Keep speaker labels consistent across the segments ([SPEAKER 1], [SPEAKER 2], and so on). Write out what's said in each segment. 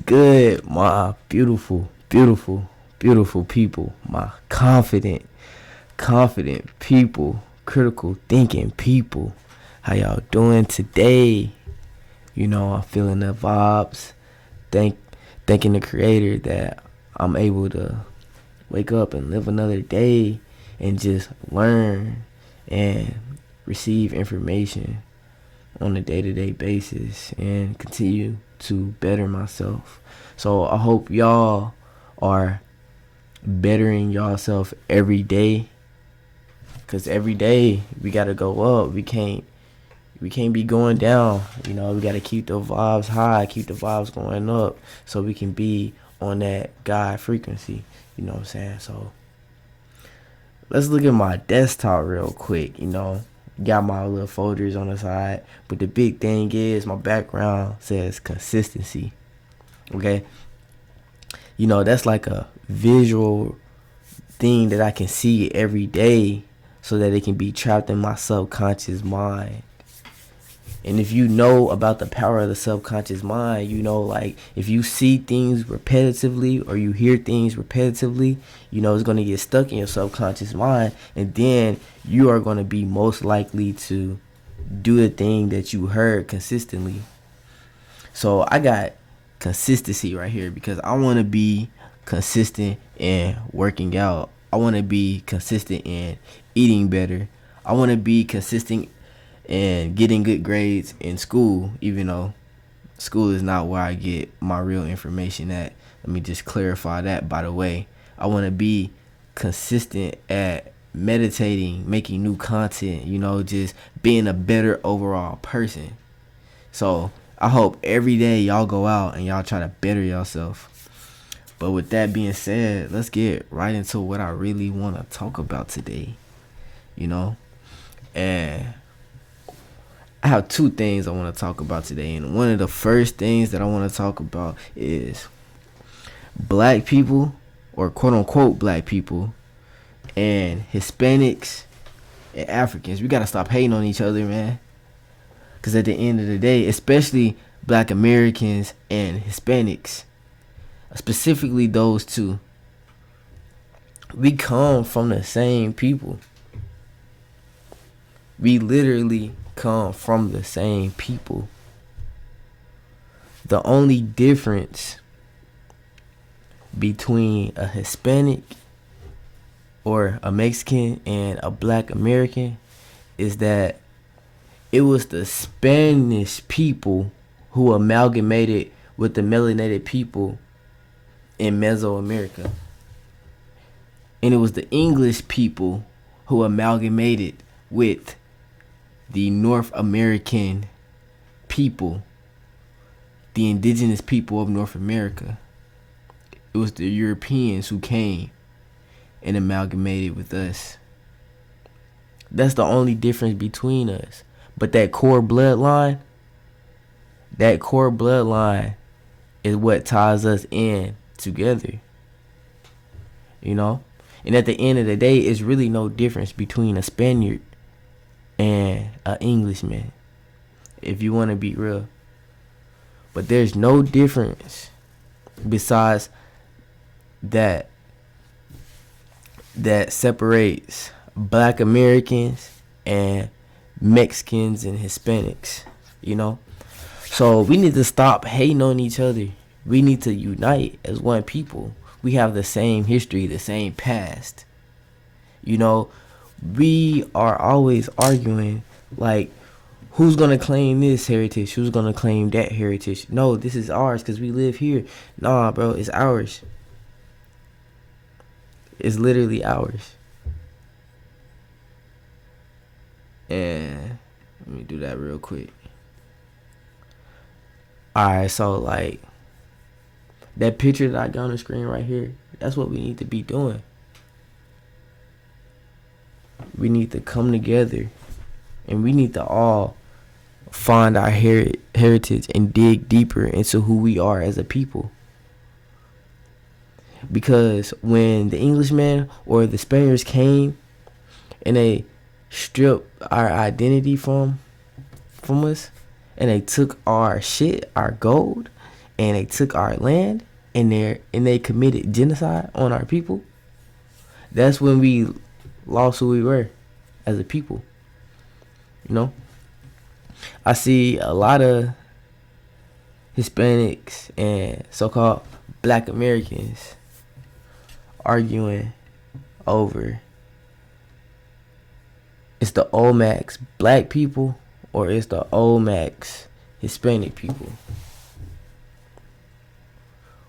[SPEAKER 1] good, my beautiful, beautiful, beautiful people, my confident people, critical thinking people. How y'all doing today? I'm feeling the vibes. Thank Thanking the creator that I'm able to wake up and live another day and just learn and receive information on a day-to-day basis and continue to better myself. So I hope y'all are bettering yourself every day, because every day we gotta go up. We can't be going down. We gotta keep the vibes high, keep the vibes going up, so we can be on that God frequency. You know what I'm saying? So let's look at my desktop real quick. Got my little folders on the side, but the big thing is my background says consistency. Okay, that's like a visual thing that I can see every day, so that it can be trapped in my subconscious mind. And if you know about the power of the subconscious mind, like if you see things repetitively or you hear things repetitively, it's going to get stuck in your subconscious mind. And then you are going to be most likely to do the thing that you heard consistently. So I got consistency right here because I want to be consistent in working out. I want to be consistent in eating better. I want to be consistent and getting good grades in school, even though school is not where I get my real information at. Let me just clarify that, by the way. I want to be consistent at meditating, making new content, just being a better overall person. So I hope every day y'all go out and y'all try to better yourself. But with that being said, let's get right into what I really want to talk about today. And I have two things I want to talk about today, and one of the first things that I want to talk about is black people, or quote unquote black people, and Hispanics and Africans. We got to stop hating on each other, man, because at the end of the day, especially black Americans and Hispanics, specifically those two, we come from the same people. We literally come from the same people. The only difference between a Hispanic or a Mexican and a black American is that it was the Spanish people who amalgamated with the melanated people in Mesoamerica. And it was the English people who amalgamated with the North American people, the indigenous people of North America. It was the Europeans who came and amalgamated with us. That's the only difference between us. But that core bloodline is what ties us in together. And at the end of the day, it's really no difference between a Spaniard and an Englishman, if you want to be real. But there's no difference besides that separates black Americans and Mexicans and Hispanics. So we need to stop hating on each other. We need to unite as one people. We have the same history, the same past. We are always arguing, like, who's going to claim this heritage? Who's going to claim that heritage? No, this is ours because we live here. Nah, bro, it's ours. It's literally ours. And let me do that real quick. Alright, so, like, that picture that I got on the screen right here, that's what we need to be doing. We need to come together, and we need to all find our heritage and dig deeper into who we are as a people. Because when the Englishmen or the Spaniards came and they stripped our identity from us, and they took our shit, our gold, and they took our land and they committed genocide on our people, that's when we lost who we were as a people. You know, I see a lot of Hispanics and so-called Black Americans arguing over, it's the Olmecs Black people or it's the Olmecs Hispanic people.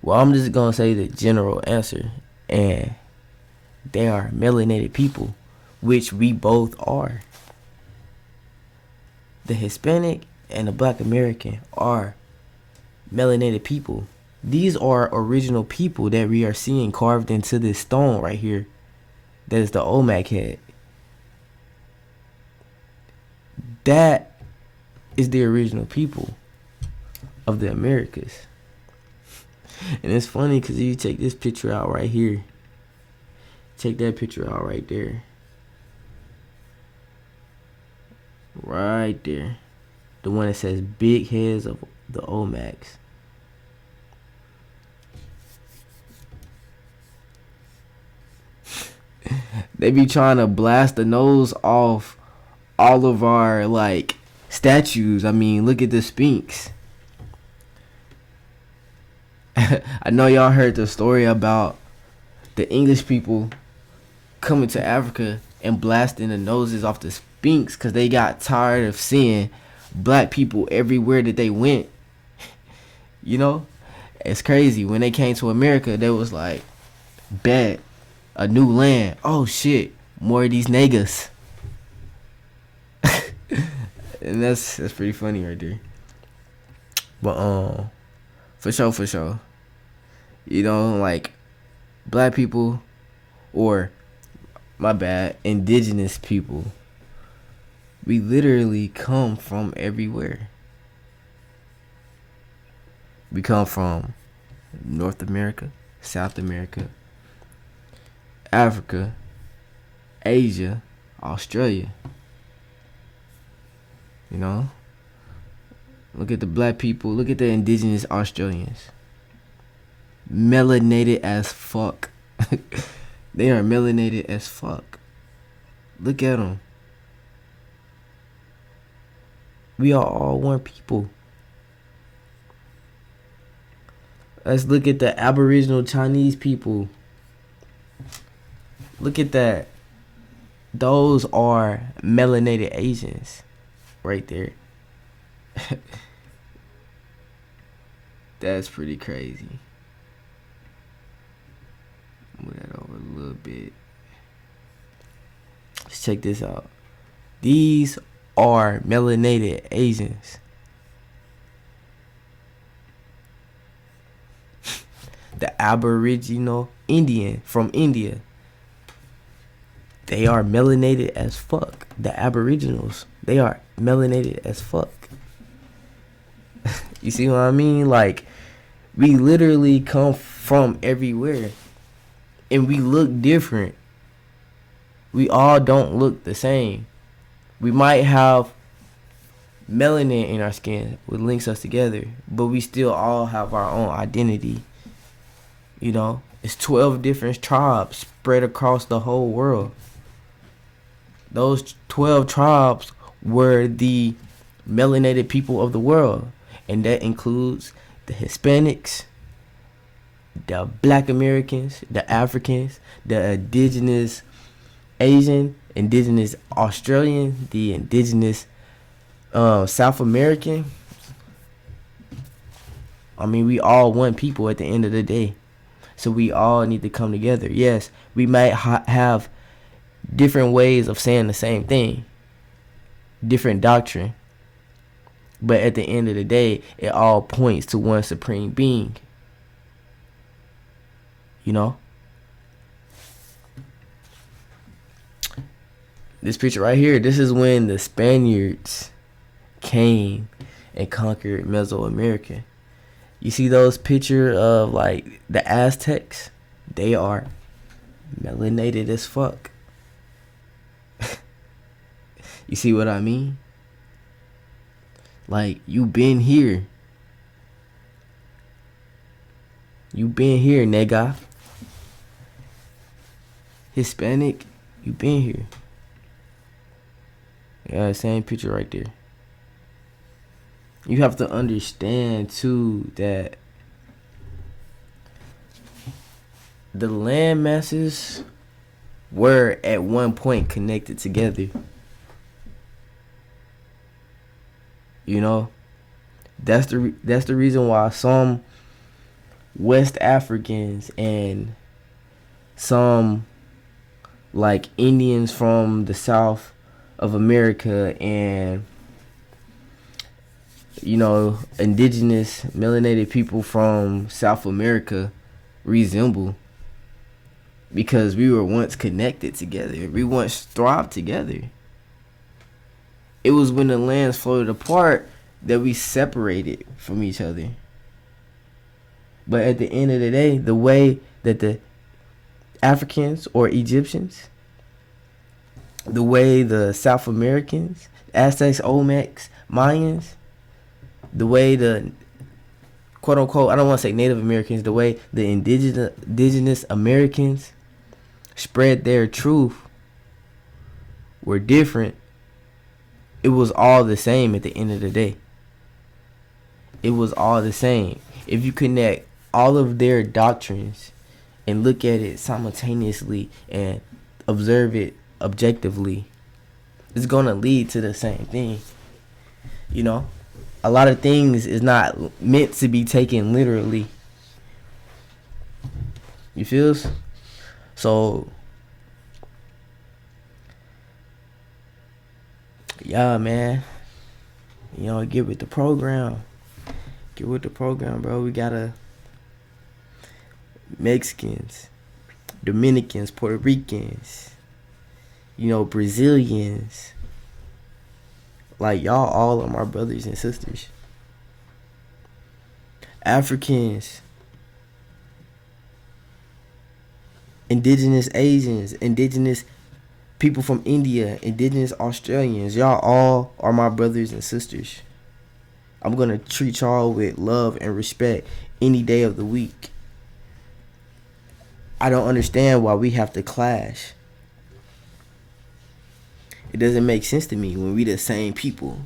[SPEAKER 1] Well, I'm just gonna say the general answer, and they are melanated people, which we both are. The Hispanic and the Black American are melanated people. These are original people that we are seeing carved into this stone right here. That is the Olmec head. That is the original people of the Americas. And it's funny because you take this picture out right here. Take that picture out right there. Right there. The one that says big heads of the Olmecs. They be trying to blast the nose off all of our like statues. I mean, look at the Sphinx. I know y'all heard the story about the English people coming to Africa and blasting the noses off the Sphinx because they got tired of seeing black people everywhere that they went. You know, it's crazy. When they came to America, they was like, bet, a new land. Oh shit, more of these niggas. And that's pretty funny right there. But for sure. You know, like black people, or my bad, indigenous people, we literally come from everywhere. We come from North America, South America, Africa, Asia, Australia. You know? Look at the black people. Look at the indigenous Australians. Melanated as fuck. They are melanated as fuck. Look at them. We are all one people. Let's look at the Aboriginal Chinese people. Look at that. Those are melanated Asians right there. That's pretty crazy. Move that over a little bit. Let's check this out. These are melanated Asians. The Aboriginal Indian from India. They are melanated as fuck. The Aboriginals, they are melanated as fuck. You see what I mean? Like, we literally come from everywhere. And we look different. We all don't look the same. We might have melanin in our skin, what links us together, but we still all have our own identity. You know, it's 12 different tribes spread across the whole world. Those 12 tribes were the melanated people of the world. And that includes the Hispanics, the Black Americans, the Africans, the indigenous Asian, indigenous Australian, the indigenous South American. I mean, we all one people at the end of the day. So we all need to come together. Yes, we might have different ways of saying the same thing, different doctrine. But at the end of the day, it all points to one supreme being. You know? This picture right here, this is when the Spaniards came and conquered Mesoamerica. You see those pictures of like the Aztecs? They are melanated as fuck. You see what I mean? Like, you been here. You been here, nigga. Hispanic, you been here. Yeah, same picture right there. You have to understand too that the land masses were at one point connected together. You know, that's the reason why some West Africans and some like Indians from the South of America and indigenous melanated people from South America resemble, because we were once connected together. We once thrived together. It was when the lands floated apart that we separated from each other. But at the end of the day, the way that the Africans or Egyptians, the way the South Americans, Aztecs, Olmecs, Mayans, the way the quote unquote, I don't want to say Native Americans, the way the indigenous Americans spread their truth were different. It was all the same at the end of the day. It was all the same. If you connect all of their doctrines and look at it simultaneously and observe it objectively, it's going to lead to the same thing. A lot of things is not meant to be taken literally. You feel? So, yeah, man. Get with the program. Get with the program, bro. We gotta Mexicans, Dominicans, Puerto Ricans, Brazilians. Like, y'all all are my brothers and sisters. Africans, indigenous Asians, indigenous people from India, indigenous Australians, y'all all are my brothers and sisters. I'm going to treat y'all with love and respect any day of the week. I don't understand why we have to clash. It doesn't make sense to me when we the same people.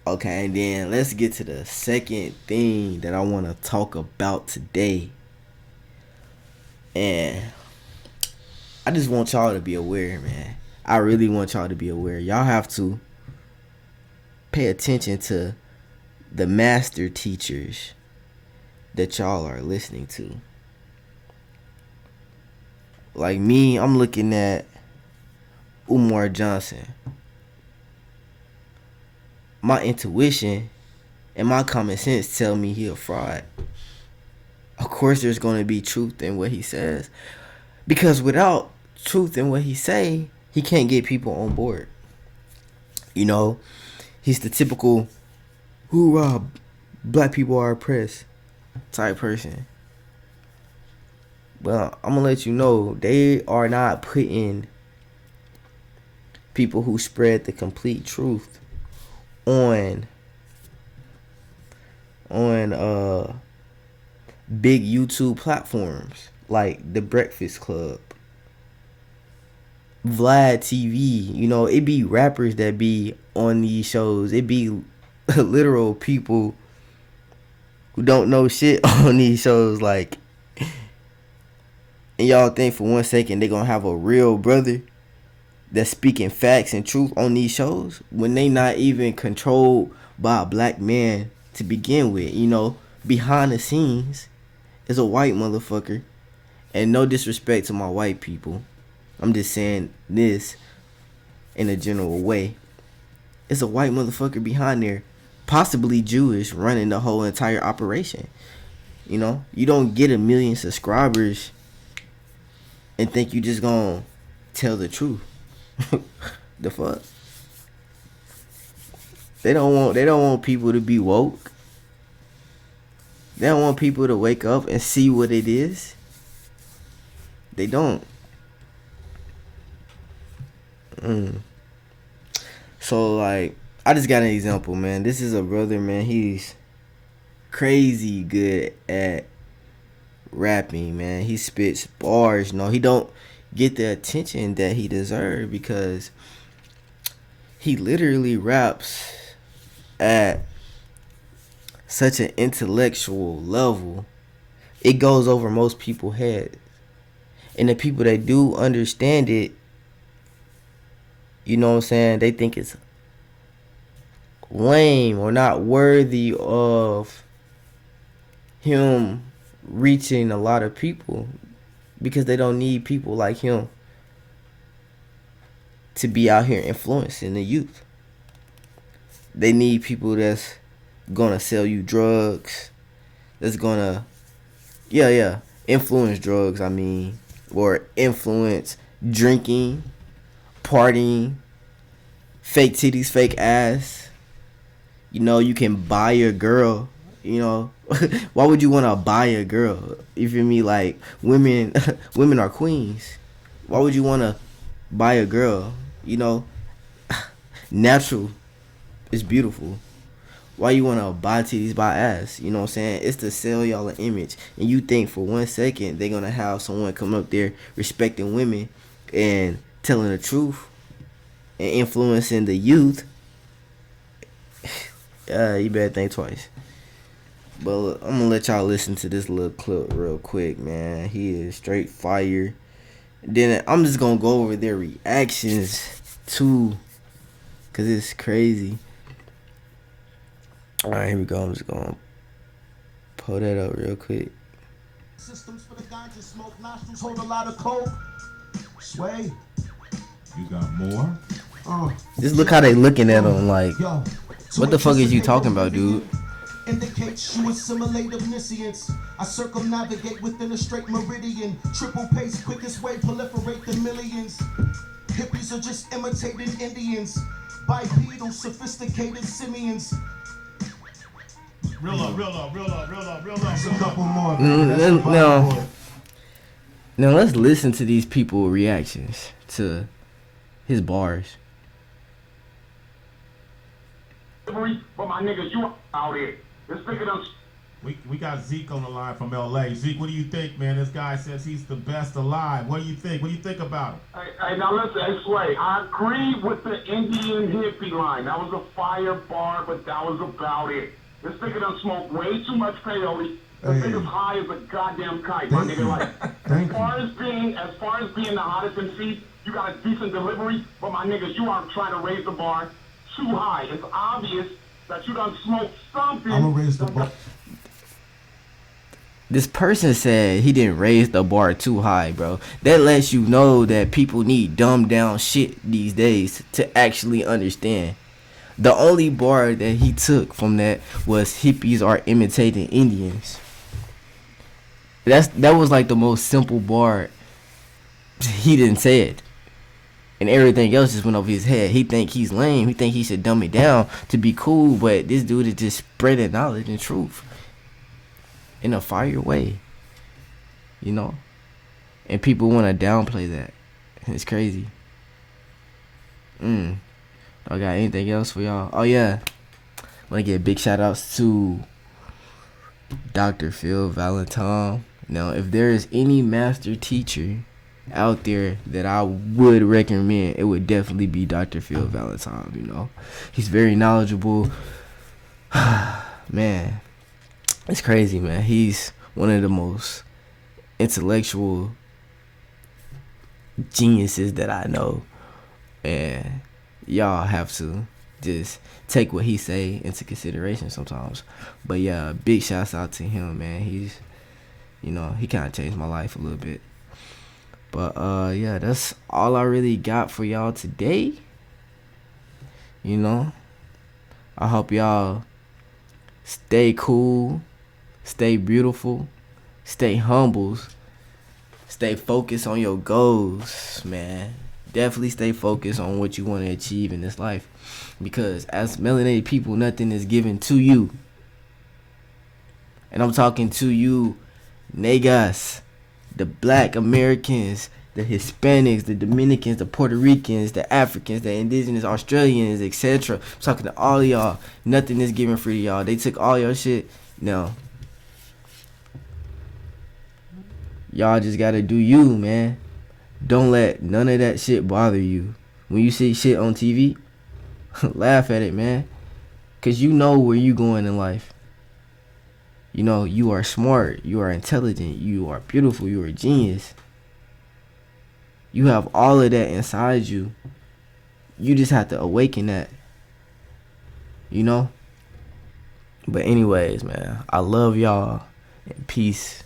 [SPEAKER 1] Okay, and then let's get to the second thing that I want to talk about today. And I just want y'all to be aware, man. I really want y'all to be aware. Y'all have to pay attention to the master teachers that y'all are listening to. Like me, I'm looking at Umar Johnson. My intuition and my common sense tell me he a fraud. Of course there's going to be truth in what he says, because without truth in what he say, he can't get people on board. He's the typical hoorah, black people are oppressed type person. Well, I'm gonna let you know, they are not putting people who spread the complete truth on big YouTube platforms like The Breakfast Club, Vlad TV. It be rappers that be on these shows. It be literal people who don't know shit on these shows, like, and y'all think for one second they gonna have a real brother that's speaking facts and truth on these shows when they not even controlled by a black man to begin with. Behind the scenes is a white motherfucker. And no disrespect to my white people, I'm just saying this in a general way. It's a white motherfucker behind there, possibly Jewish, running the whole entire operation. You don't get 1 million subscribers and think you just gonna tell the truth. The fuck? They don't want people to be woke. They don't want people to wake up and see what it is. They don't. So, like, I just got an example, man. This is a brother, man. He's crazy good at rapping, man. He spits bars. You know, he don't get the attention that he deserves because he literally raps at such an intellectual level. It goes over most people's heads. And the people that do understand it, you know what I'm saying, they think it's lame or not worthy of him reaching a lot of people because they don't need people like him to be out here influencing the youth. They need people that's gonna sell you drugs, that's gonna influence drugs, or influence drinking, partying, fake titties, fake ass. You know, you can buy a girl, you know. Why would you want to buy a girl? You feel me? Like, women women are queens. Why would you want to buy a girl? You know, natural is beautiful. Why you want to buy titties, buy ass? You know what I'm saying? It's to sell y'all an image. And you think for 1 second they're going to have someone come up there respecting women and telling the truth and influencing the youth. You better think twice. But look, I'm gonna let y'all listen to this little clip real quick, man. He is straight fire. Then I'm just gonna go over their reactions too, cause it's crazy. All right, here we go. I'm just gonna pull that up real quick.
[SPEAKER 2] Systems for the ganja smoke, nostrils hold a lot of coke. Sway,
[SPEAKER 3] you got more?
[SPEAKER 1] Just look how they looking at him like, what the fuck is you talking about, dude?
[SPEAKER 2] Indicates you assimilate omniscience. I circumnavigate within a straight meridian. Triple pace, quickest way, proliferate the millions. Hippies are just imitating Indians. Bipedal, sophisticated simians.
[SPEAKER 3] Real up.
[SPEAKER 2] There's a couple more.
[SPEAKER 1] Now let's listen to these people's reactions to his bars.
[SPEAKER 4] But my niggas, you out here. Let's pick it up.
[SPEAKER 3] We got Zeke on the line from LA. Zeke, what do you think, man? This guy says he's the best alive. What do you think? What do you think about it?
[SPEAKER 4] Hey, now listen, hey, Sway, I agree with the Indian hippie line. That was a fire bar, but that was about it. This nigga done smoked way too much peyote. The nigga's high as a goddamn kite, my nigga. Like, as far as being the hottest MC, you got a decent delivery, but my niggas, you are trying to raise the bar too high. It's obvious that you done smoked something.
[SPEAKER 2] I'm gonna raise the bar.
[SPEAKER 1] This person said he didn't raise the bar too high, bro. That lets you know that people need dumbed down shit these days to actually understand. The only bar that he took from that was hippies are imitating Indians. That was like the most simple bar. He didn't say it. And everything else just went over his head. He think he's lame. He think he should dumb it down to be cool. But this dude is just spreading knowledge and truth in a fire way, you know. And people want to downplay that. It's crazy. I got anything else for y'all? Oh yeah, I want to give big shout outs to Dr. Phil Valentine. Now, if there is any master teacher out there that I would recommend, it would definitely be Dr. Phil Valentine. You know, he's very knowledgeable. Man, it's crazy, man. He's one of the most intellectual geniuses that I know, and y'all have to just take what he say into consideration sometimes. But yeah, big shouts out to him, man. He's, you know, he kind of changed my life a little bit. But yeah, that's all I really got for y'all today. You know, I hope y'all stay cool, stay beautiful, stay humble, stay focused on your goals, man. Definitely stay focused on what you want to achieve in this life, because as melanated people, nothing is given to you. And I'm talking to you niggas, the Black Americans, the Hispanics, the Dominicans, the Puerto Ricans, the Africans, the indigenous Australians, etc. I'm talking to all of y'all. Nothing is given free to y'all. They took all your shit Now, y'all just gotta do you, man. Don't let none of that shit bother you. When you see shit on TV, laugh at it, man. Cause you know where you going in life. You know, you are smart, you are intelligent, you are beautiful, you are a genius. You have all of that inside you. You just have to awaken that. You know? But anyways, man, I love y'all. And peace.